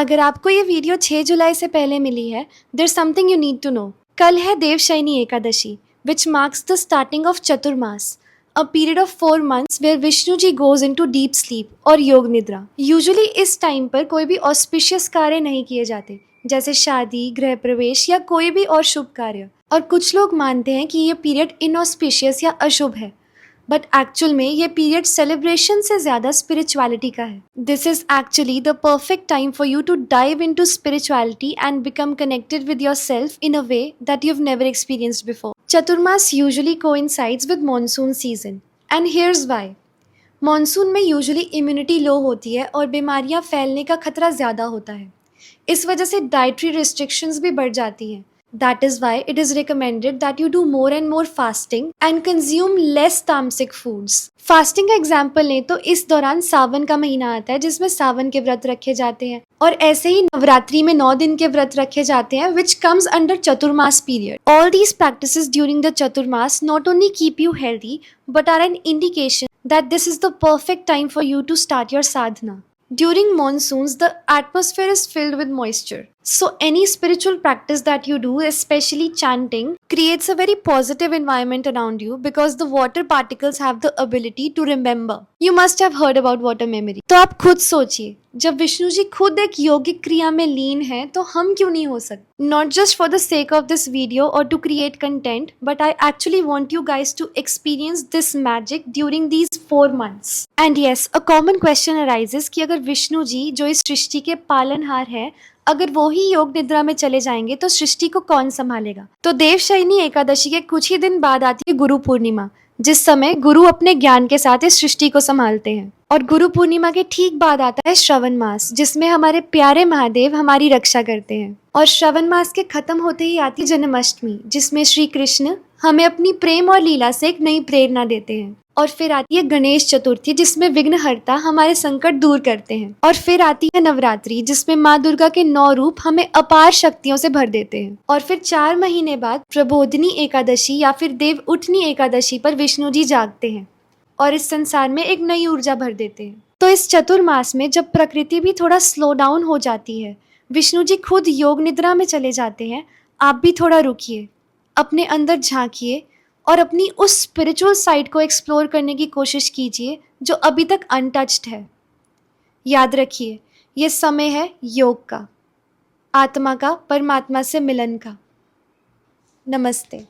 अगर आपको ये वीडियो 6 जुलाई से पहले मिली है, there something you need to know. कल है Devshayani Ekadashi, which marks the starting of Chaturmas, a period of 4 months where Vishnu ji goes into deep sleep और योग निद्रा। यूजुअली इस टाइम पर कोई भी ऑस्पिशियस कार्य नहीं किए जाते, जैसे शादी, गृह प्रवेश या कोई भी और शुभ कार्य। और कुछ लोग मानते हैं कि ये पीरियड इनऑस्पिशियस या अशुभ है, बट एक्चुअल में ये पीरियड सेलिब्रेशन से ज्यादा स्पिरिचुअलिटी का है। This is actually the perfect time for you to dive into spirituality and become connected with yourself in a way that you have never experienced before. Chaturmas usually coincides with monsoon season, and here's why. Monsoon में usually immunity low होती है और बीमारियां फैलने का खतरा ज़्यादा होता है। इस वजह से डाइटरी रिस्ट्रिक्शंस भी बढ़ जाती हैं। That is why it is recommended that you do more and more fasting and consume less तामसिक foods. फास्टिंग का एग्जाम्पल लें तो इस दौरान सावन का महीना आता है जिसमें सावन के व्रत रखे जाते हैं, और ऐसे ही नवरात्रि में 9 दिन के व्रत रखे जाते हैं which comes under Chaturmas period. All these practices during the Chaturmas not only keep you healthy but are an indication that this is the perfect time for you to start your sadhana. During monsoons, the atmosphere is filled with moisture. So any spiritual practice that you do, especially chanting, creates a very positive environment around you because the water particles have the ability to remember. You must have heard about water memory. तो आप खुद सोचिए, जब विष्णु जी खुद एक योगिक क्रिया में लीन हैं, तो हम क्यों नहीं हो सकते? Not just for the sake of this video or to create content, but I actually want you guys to experience this magic during these 4 months. And yes, a common question arises कि अगर विष्णु जी जो इस सृष्टि के पालनहार हैं, अगर वो ही योग निद्रा में चले जाएंगे तो सृष्टि को कौन संभालेगा? तो देवशयनी एकादशी के कुछ ही दिन बाद आती है गुरु पूर्णिमा, जिस समय गुरु अपने ज्ञान के साथ इस सृष्टि को संभालते हैं। और गुरु पूर्णिमा के ठीक बाद आता है श्रवण मास, जिसमें हमारे प्यारे महादेव हमारी रक्षा करते हैं। और श्रवण मास के खत्म होते ही आती जन्माष्टमी, जिसमें श्री कृष्ण हमें अपनी प्रेम और लीला से एक नई प्रेरणा देते हैं। और फिर आती है गणेश चतुर्थी, जिसमें विघ्नहर्ता हमारे संकट दूर करते हैं। और फिर आती है नवरात्रि, जिसमें माँ दुर्गा के 9 रूप हमें अपार शक्तियों से भर देते हैं। और फिर 4 महीने बाद प्रबोधिनी एकादशी या फिर देव उठनी एकादशी पर विष्णु जी जागते हैं और इस संसार में एक नई ऊर्जा भर देते हैं। तो इस चतुर्मास में जब प्रकृति भी थोड़ा स्लो डाउन हो जाती है, विष्णु जी खुद योग निद्रा में चले जाते हैं, आप भी थोड़ा रुकिए, अपने अंदर झांकिए और अपनी उस स्पिरिचुअल साइड को एक्सप्लोर करने की कोशिश कीजिए जो अभी तक अनटच्ड है। याद रखिए, ये समय है योग का, आत्मा का परमात्मा से मिलन का। नमस्ते।